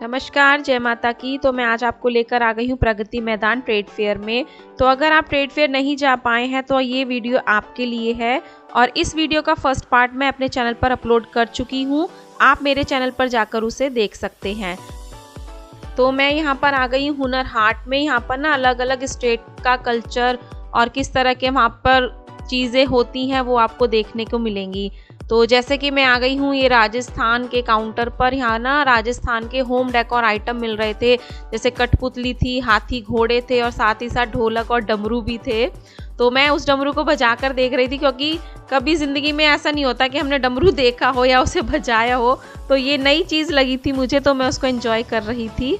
नमस्कार, जय माता की। तो मैं आज आपको लेकर आ गई हूँ प्रगति मैदान ट्रेड फेयर में। तो अगर आप ट्रेड फेयर नहीं जा पाए हैं तो ये वीडियो आपके लिए है और इस वीडियो का फर्स्ट पार्ट मैं अपने चैनल पर अपलोड कर चुकी हूँ। आप मेरे चैनल पर जाकर उसे देख सकते हैं। तो मैं यहाँ पर आ गई हूँ हुनर हाट में। यहाँ पर ना अलग अलग स्टेट का कल्चर और किस तरह के वहाँ पर चीज़ें होती हैं वो आपको देखने को मिलेंगी। तो जैसे कि मैं आ गई हूँ ये राजस्थान के काउंटर पर। यहाँ ना राजस्थान के होम डेकोर आइटम मिल रहे थे, जैसे कठपुतली थी, हाथी घोड़े थे और साथ ही साथ ढोलक और डमरू भी थे। तो मैं उस डमरू को बजाकर देख रही थी, क्योंकि कभी ज़िंदगी में ऐसा नहीं होता कि हमने डमरू देखा हो या उसे बजाया हो। तो ये नई चीज़ लगी थी मुझे, तो मैं उसको एंजॉय कर रही थी।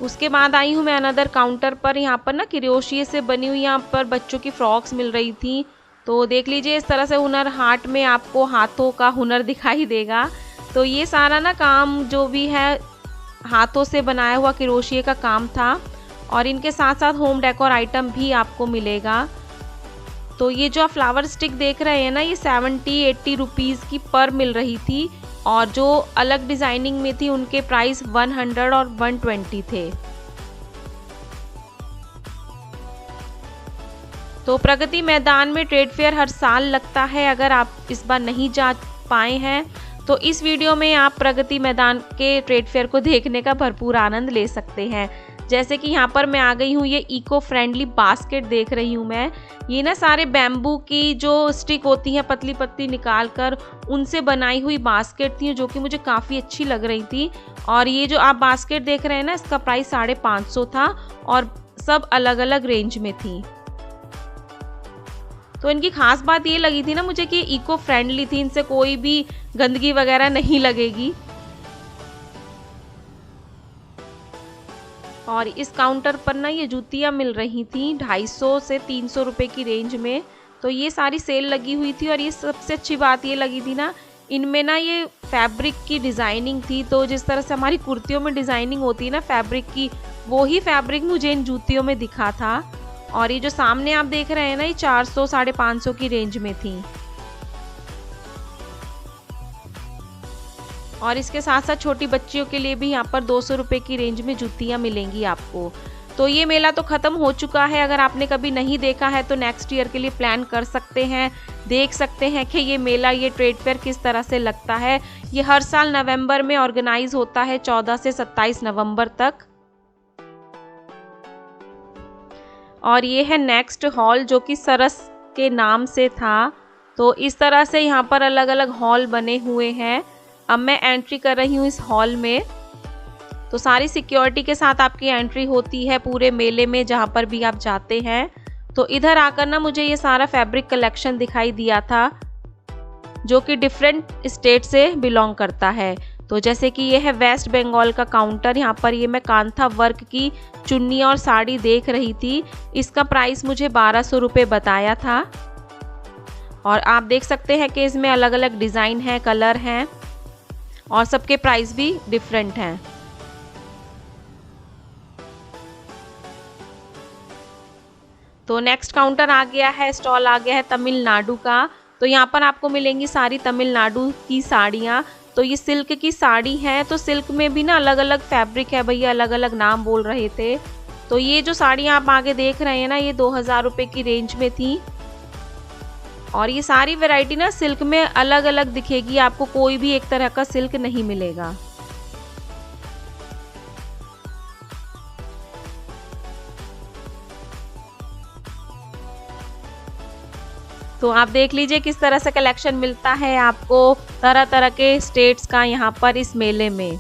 उसके बाद आई हूँ मैं अनदर काउंटर पर। यहाँ पर ना क्रोशिया से बनी हुई यहाँ पर बच्चों की फ्रॉक्स मिल रही थी। तो देख लीजिए, इस तरह से हुनर हाट में आपको हाथों का हुनर दिखाई देगा। तो ये सारा ना काम जो भी है हाथों से बनाया हुआ क्रोशिया का काम था और इनके साथ साथ होम डेकोर आइटम भी आपको मिलेगा। तो ये जो आप फ्लावर स्टिक देख रहे हैं ना, ये 70-80 रुपीज़ की पर मिल रही थी और जो अलग डिज़ाइनिंग में थी उनके प्राइस 100 और 120 थे। तो प्रगति मैदान में ट्रेड फेयर हर साल लगता है। अगर आप इस बार नहीं जा पाए हैं तो इस वीडियो में आप प्रगति मैदान के ट्रेड फेयर को देखने का भरपूर आनंद ले सकते हैं। जैसे कि यहाँ पर मैं आ गई हूँ, ये इको फ्रेंडली बास्केट देख रही हूँ मैं। ये ना सारे बैम्बू की जो स्टिक होती हैं पतली पतली निकाल कर उनसे बनाई हुई बास्केट थी, जो कि मुझे काफ़ी अच्छी लग रही थी। और ये जो आप बास्केट देख रहे हैं ना, इसका प्राइस 550 था और सब अलग अलग रेंज में थी। तो इनकी खास बात ये लगी थी ना मुझे कि इको फ्रेंडली थी, इनसे कोई भी गंदगी वगैरह नहीं लगेगी। और इस काउंटर पर ना ये जूतियाँ मिल रही थी 250 से 300 रुपए की रेंज में। तो ये सारी सेल लगी हुई थी और ये सबसे अच्छी बात ये लगी थी ना, इनमें ना ये फैब्रिक की डिज़ाइनिंग थी। तो जिस तरह से हमारी कुर्तियों में डिज़ाइनिंग होती है ना फैब्रिक की, वो ही फैब्रिक मुझे इन जूतियों में दिखा था। और ये जो सामने आप देख रहे हैं ना, ये 400-550 की रेंज में थी। और इसके साथ साथ छोटी बच्चियों के लिए भी यहाँ पर 200 रुपए की रेंज में जूतियाँ मिलेंगी आपको। तो ये मेला तो ख़त्म हो चुका है। अगर आपने कभी नहीं देखा है तो नेक्स्ट ईयर के लिए प्लान कर सकते हैं, देख सकते हैं कि ये मेला, ये ट्रेड फेयर किस तरह से लगता है। ये हर साल नवंबर में ऑर्गेनाइज होता है 14 से 27 नवंबर तक। और ये है नेक्स्ट हॉल, जो कि सरस के नाम से था। तो इस तरह से यहाँ पर अलग अलग हॉल बने हुए हैं। अब मैं एंट्री कर रही हूँ इस हॉल में। तो सारी सिक्योरिटी के साथ आपकी एंट्री होती है पूरे मेले में, जहाँ पर भी आप जाते हैं। तो इधर आकर ना मुझे ये सारा फैब्रिक कलेक्शन दिखाई दिया था, जो कि डिफरेंट स्टेट से बिलोंग करता है। तो जैसे कि ये है वेस्ट बंगाल का काउंटर। यहाँ पर ये मैं कांथा वर्क की चुन्नी और साड़ी देख रही थी। इसका प्राइस मुझे 1200 रुपये बताया था। और आप देख सकते हैं कि इसमें अलग अलग डिज़ाइन है, कलर हैं और सबके प्राइस भी डिफरेंट हैं। तो नेक्स्ट काउंटर आ गया है, स्टॉल आ गया है तमिलनाडु का। तो यहाँ पर आपको मिलेंगी सारी तमिलनाडु की साड़ियाँ। तो ये सिल्क की साड़ी है। तो सिल्क में भी ना अलग अलग फैब्रिक है, भैया अलग अलग नाम बोल रहे थे। तो ये जो साड़ियाँ आप आगे देख रहे हैं ना, ये 2000 रुपये की रेंज में थी। और ये सारी वैरायटी ना सिल्क में अलग अलग दिखेगी आपको, कोई भी एक तरह का सिल्क नहीं मिलेगा। तो आप देख लीजिए किस तरह से कलेक्शन मिलता है आपको तरह तरह के स्टेट्स का यहाँ पर इस मेले में।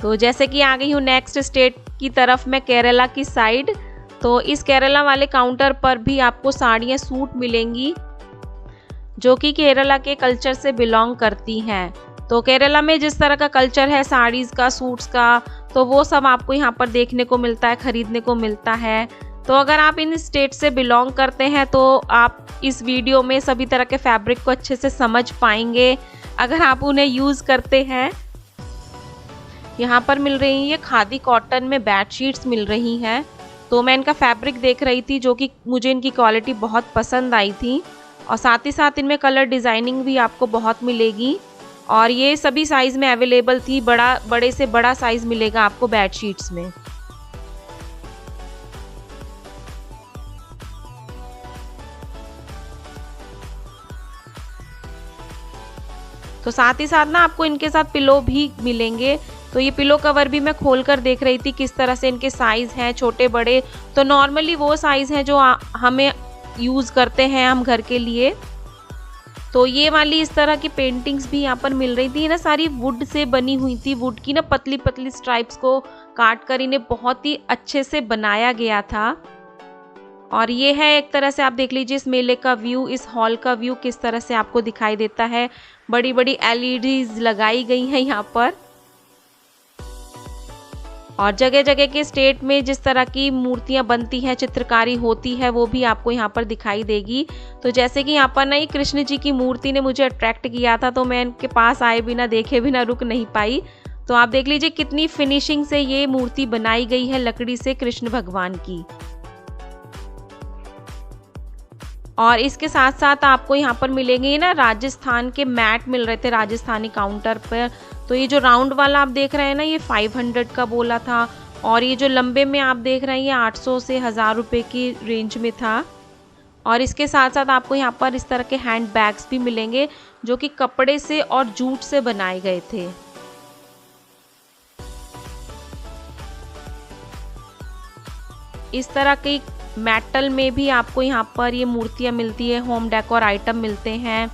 तो जैसे कि आ गई हूँ नेक्स्ट स्टेट की तरफ मैं, केरला की साइड। तो इस केरला वाले काउंटर पर भी आपको साड़ियाँ, सूट मिलेंगी, जो कि केरला के कल्चर से बिलोंग करती हैं। तो केरला में जिस तरह का कल्चर है साड़ीज़ का, सूट्स का, तो वो सब आपको यहाँ पर देखने को मिलता है, ख़रीदने को मिलता है। तो अगर आप इन स्टेट से बिलोंग करते हैं तो आप इस वीडियो में सभी तरह के फैब्रिक को अच्छे से समझ पाएंगे, अगर आप उन्हें यूज़ करते हैं। यहाँ पर मिल रही है ये खादी कॉटन में बेडशीट्स मिल रही हैं। तो मैं इनका फैब्रिक देख रही थी, जो कि मुझे इनकी क्वालिटी बहुत पसंद आई थी। और साथ ही साथ इनमें कलर डिज़ाइनिंग भी आपको बहुत मिलेगी। और ये सभी साइज़ में अवेलेबल थी, बड़े से बड़ा साइज़ मिलेगा आपको बेडशीट्स में। तो साथ ही साथ ना आपको इनके साथ पिलो भी मिलेंगे। तो ये पिलो कवर भी मैं खोल कर देख रही थी किस तरह से इनके साइज़ हैं, छोटे बड़े। तो नॉर्मली वो साइज़ हैं जो हमें यूज़ करते हैं हम घर के लिए। तो ये वाली इस तरह की पेंटिंग्स भी यहाँ पर मिल रही थी ना, सारी वुड से बनी हुई थी। वुड की ना पतली पतली स्ट्राइप्स को काट कर इन्हें बहुत ही अच्छे से बनाया गया था। और ये है एक तरह से आप देख लीजिए इस मेले का व्यू, इस हॉल का व्यू किस तरह से आपको दिखाई देता है। बड़ी बड़ी LEDs लगाई गई हैं यहाँ पर। और जगह जगह के स्टेट में जिस तरह की मूर्तियां बनती हैं, चित्रकारी होती है, वो भी आपको यहाँ पर दिखाई देगी। तो जैसे कि यहाँ पर ना ये कृष्ण जी की मूर्ति ने मुझे अट्रैक्ट किया था, तो मैं इनके पास आए बिना देखे बिना रुक नहीं पाई। तो आप देख लीजिए कितनी फिनिशिंग से ये मूर्ति बनाई गई है लकड़ी से कृष्ण भगवान की। और इसके साथ साथ आपको यहाँ पर मिलेंगे ना राजस्थान के मैट मिल रहे थे राजस्थानी काउंटर पर। तो ये जो राउंड वाला आप देख रहे हैं ना, ये 500 का बोला था। और ये जो लंबे में आप देख रहे हैं ये 800 से 1000 रुपये की रेंज में था। और इसके साथ साथ आपको यहाँ पर इस तरह के हैंड बैग्स भी मिलेंगे जो कि कपड़े से और जूट से बनाए गए थे। इस तरह की मेटल में भी आपको यहाँ पर ये मूर्तियाँ मिलती है, होम डेकोर आइटम मिलते हैं।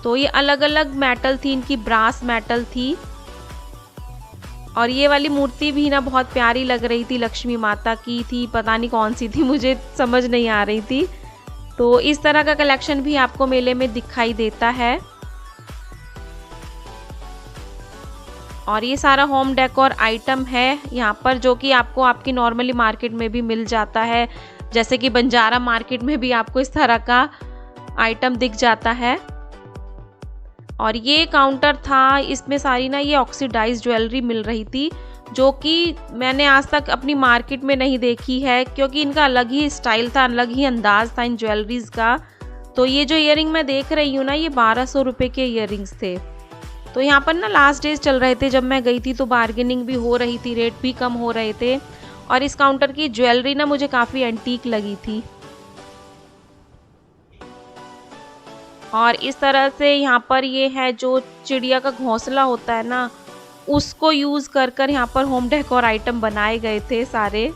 तो ये अलग अलग मेटल थी, इनकी ब्रास मेटल थी। और ये वाली मूर्ति भी ना बहुत प्यारी लग रही थी, लक्ष्मी माता की थी, पता नहीं कौन सी थी, मुझे समझ नहीं आ रही थी। तो इस तरह का कलेक्शन भी आपको मेले में दिखाई देता है। और ये सारा होम डेकोर आइटम है यहाँ पर, जो कि आपको आपकी नॉर्मली मार्केट में भी मिल जाता है। जैसे कि बंजारा मार्केट में भी आपको इस तरह का आइटम दिख जाता है। और ये काउंटर था, इसमें सारी ना ये ऑक्सीडाइज ज्वेलरी मिल रही थी, जो कि मैंने आज तक अपनी मार्केट में नहीं देखी है, क्योंकि इनका अलग ही स्टाइल था, अलग ही अंदाज था इन ज्वेलरीज का। तो ये जो ईयरिंग मैं देख रही हूँ ना, ये 1200 रुपये के ईयरिंग्स थे। तो यहाँ पर ना लास्ट डेज चल रहे थे जब मैं गई थी, तो बार्गेनिंग भी हो रही थी, रेट भी कम हो रहे थे। और इस काउंटर की ज्वेलरी ना मुझे काफ़ी एंटीक लगी थी। और इस तरह से यहाँ पर ये है जो चिड़िया का घोंसला होता है ना, उसको यूज़ कर कर यहाँ पर होम डेकोर आइटम बनाए गए थे सारे।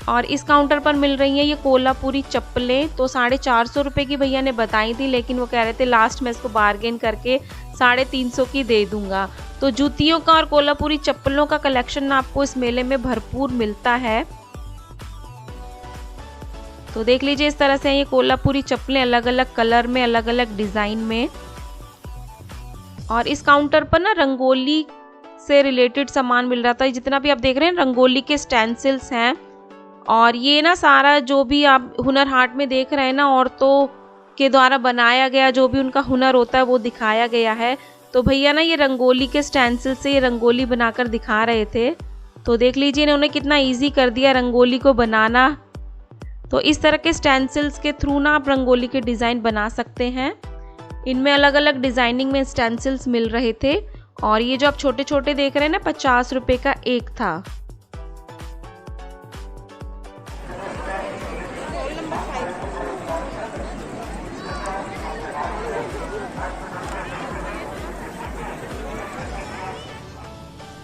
और इस काउंटर पर मिल रही हैं ये कोल्हापुरी चप्पलें। तो 450 रुपये की भैया ने बताई थी, लेकिन वो कह रहे थे लास्ट में इसको बार्गेन करके 350 की दे दूंगा। तो जूतियों का और कोल्हापुरी चप्पलों का कलेक्शन आपको इस मेले में भरपूर मिलता है। तो देख लीजिए इस तरह से ये कोल्हापुरी चप्पलें अलग अलग कलर में, अलग अलग डिज़ाइन में। और इस काउंटर पर ना रंगोली से रिलेटेड सामान मिल रहा था। जितना भी आप देख रहे हैं रंगोली के स्टेंसिल्स हैं। और ये ना सारा जो भी आप हुनर हाट में देख रहे हैं ना, औरतों के द्वारा बनाया गया जो भी उनका हुनर होता है वो दिखाया गया है। तो भैया ना ये रंगोली के स्टेंसिल से ये रंगोली बनाकर दिखा रहे थे। तो देख लीजिए इन्होंने कितना इजी कर दिया रंगोली को बनाना। तो इस तरह के स्टेंसिल्स के थ्रू ना आप रंगोली के डिज़ाइन बना सकते हैं। इनमें अलग अलग डिज़ाइनिंग में स्टेंसिल्स मिल रहे थे। और ये जो आप छोटे छोटे देख रहे हैं ना, 50 रुपये का एक था।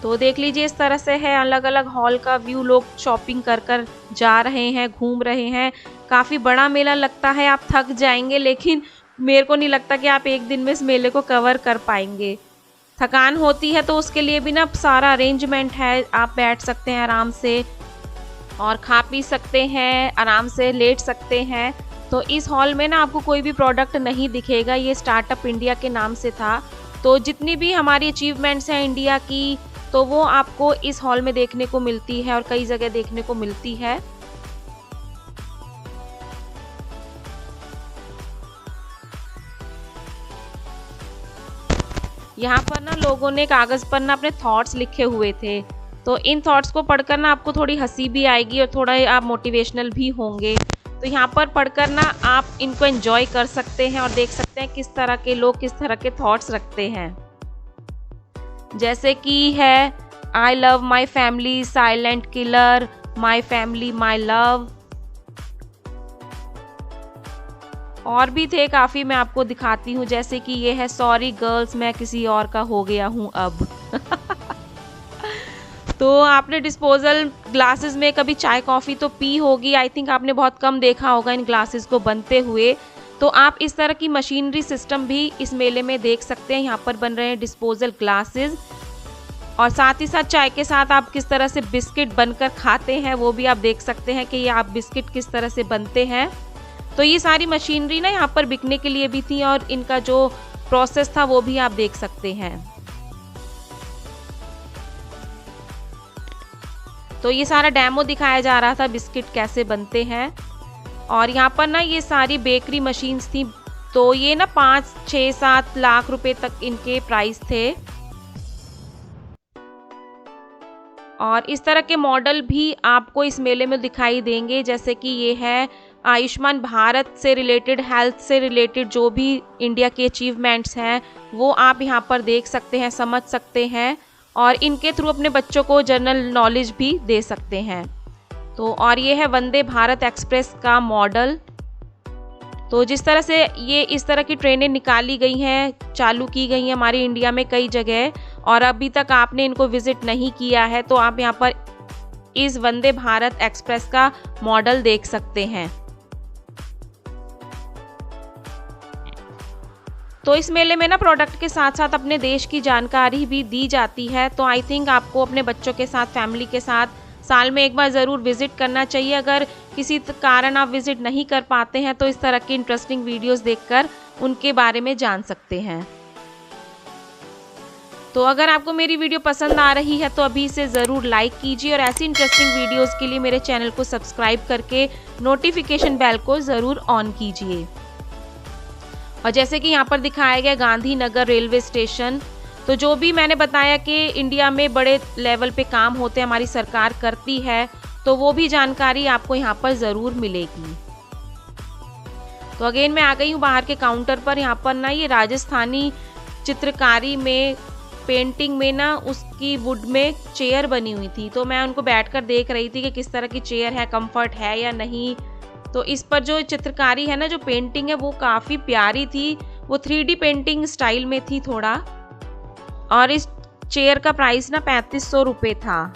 तो देख लीजिए इस तरह से है अलग अलग हॉल का व्यू। लोग शॉपिंग कर कर जा रहे हैं, घूम रहे हैं। काफ़ी बड़ा मेला लगता है, आप थक जाएंगे, लेकिन मेरे को नहीं लगता कि आप एक दिन में इस मेले को कवर कर पाएंगे। थकान होती है तो उसके लिए भी ना सारा अरेंजमेंट है, आप बैठ सकते हैं आराम से और खा पी सकते हैं, आराम से लेट सकते हैं। तो इस हॉल में ना आपको कोई भी प्रोडक्ट नहीं दिखेगा। ये स्टार्टअप इंडिया के नाम से था। तो जितनी भी हमारी अचीवमेंट्स हैं इंडिया की, तो वो आपको इस हॉल में देखने को मिलती है और कई जगह देखने को मिलती है। यहाँ पर ना लोगों ने कागज़ पर ना अपने थॉट्स लिखे हुए थे। तो इन थॉट्स को पढ़कर ना आपको थोड़ी हंसी भी आएगी और थोड़ा आप मोटिवेशनल भी होंगे। तो यहाँ पर पढ़कर ना आप इनको एंजॉय कर सकते हैं और देख सकते हैं किस तरह के लोग किस तरह के थॉट्स रखते हैं। जैसे कि है I love my family, silent killer, my family my love, और भी थे काफ़ी, मैं आपको दिखाती हूँ। जैसे कि ये है सॉरी गर्ल्स, मैं किसी और का हो गया हूँ अब। तो आपने डिस्पोजल ग्लासेस में कभी चाय कॉफ़ी तो पी होगी, आई थिंक आपने बहुत कम देखा होगा इन ग्लासेस को बनते हुए। तो आप इस तरह की मशीनरी सिस्टम भी इस मेले में देख सकते हैं। यहाँ पर बन रहे हैं डिस्पोजल ग्लासेस, और साथ ही साथ चाय के साथ आप किस तरह से बिस्किट बनकर खाते हैं वो भी आप देख सकते हैं कि ये आप बिस्किट किस तरह से बनते हैं। तो ये सारी मशीनरी ना यहाँ पर बिकने के लिए भी थी, और इनका जो प्रोसेस था वो भी आप देख सकते हैं। तो ये सारा डेमो दिखाया जा रहा था बिस्किट कैसे बनते हैं। और यहाँ पर ना ये सारी बेकरी मशीन्स थी, तो ये ना 5, 6, 7 लाख रुपए तक इनके प्राइस थे। और इस तरह के मॉडल भी आपको इस मेले में दिखाई देंगे। जैसे कि ये है आयुष्मान भारत से रिलेटेड, हेल्थ से रिलेटेड जो भी इंडिया के अचीवमेंट्स हैं वो आप यहाँ पर देख सकते हैं, समझ सकते हैं, और इनके थ्रू अपने बच्चों को जनरल नॉलेज भी दे सकते हैं। तो और ये है वंदे भारत एक्सप्रेस का मॉडल। तो जिस तरह से ये इस तरह की ट्रेनें निकाली गई हैं, चालू की गई हैं हमारी इंडिया में कई जगह, और अभी तक आपने इनको विज़िट नहीं किया है तो आप यहाँ पर इस वंदे भारत एक्सप्रेस का मॉडल देख सकते हैं। तो इस मेले में ना प्रोडक्ट के साथ साथ अपने देश की जानकारी भी दी जाती है। तो आई थिंक आपको अपने बच्चों के साथ, फैमिली के साथ साल में एक बार ज़रूर विज़िट करना चाहिए। अगर किसी कारण आप विज़िट नहीं कर पाते हैं तो इस तरह की इंटरेस्टिंग वीडियोस देखकर उनके बारे में जान सकते हैं। तो अगर आपको मेरी वीडियो पसंद आ रही है तो अभी इसे ज़रूर लाइक कीजिए, और ऐसी इंटरेस्टिंग वीडियोस के लिए मेरे चैनल को सब्सक्राइब करके नोटिफिकेशन बेल को ज़रूर ऑन कीजिए। और जैसे कि यहाँ पर दिखाया गया गांधीनगर रेलवे स्टेशन, तो जो भी मैंने बताया कि इंडिया में बड़े लेवल पे काम होते हैं, हमारी सरकार करती है, तो वो भी जानकारी आपको यहाँ पर ज़रूर मिलेगी। तो अगेन मैं आ गई हूँ बाहर के काउंटर पर। यहाँ पर ना ये राजस्थानी चित्रकारी में, पेंटिंग में ना उसकी वुड में चेयर बनी हुई थी, तो मैं उनको बैठकर देख रही थी कि किस तरह की चेयर है, कंफर्ट है या नहीं। तो इस पर जो चित्रकारी है ना, जो पेंटिंग है वो काफ़ी प्यारी थी, वो 3D पेंटिंग स्टाइल में थी थोड़ा। और इस चेयर का प्राइस ना 3500 रुपये था।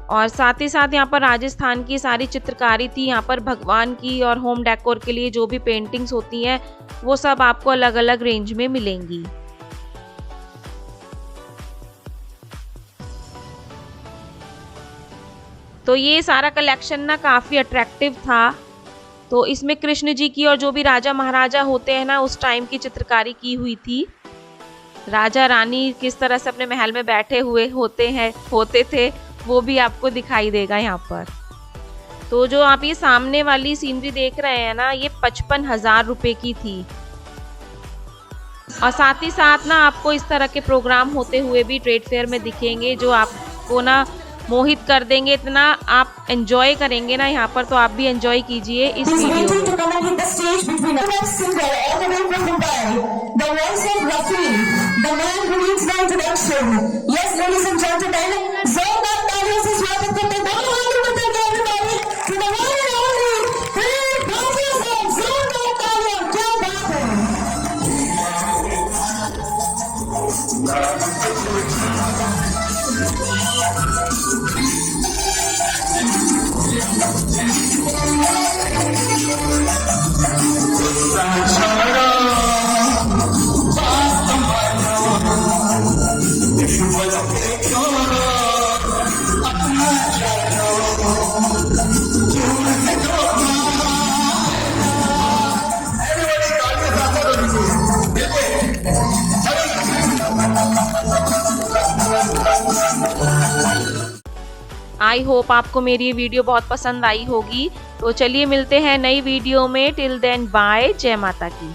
और साथ ही साथ यहाँ पर राजस्थान की सारी चित्रकारी थी। यहाँ पर भगवान की और होम डेकोर के लिए जो भी पेंटिंग्स होती हैं वो सब आपको अलग अलग रेंज में मिलेंगी। तो ये सारा कलेक्शन ना काफ़ी अट्रैक्टिव था। तो इसमें कृष्ण जी की और जो भी राजा महाराजा होते हैं ना उस टाइम की चित्रकारी की हुई थी। राजा रानी किस तरह से अपने महल में बैठे हुए होते थे वो भी आपको दिखाई देगा यहाँ पर। तो जो आप ये सामने वाली सीनरी देख रहे हैं ना, ये 55,000 रुपये की थी। और साथ ही साथ ना आपको इस तरह के प्रोग्राम होते हुए भी ट्रेड फेयर में दिखेंगे जो आपको ना मोहित कर देंगे। इतना आप एंजॉय करेंगे ना यहाँ पर, तो आप भी एंजॉय कीजिए इस वीडियो आई होप आपको मेरी ये वीडियो बहुत पसंद आई होगी। तो चलिए मिलते हैं नई वीडियो में। टिल देन बाय, जय माता की।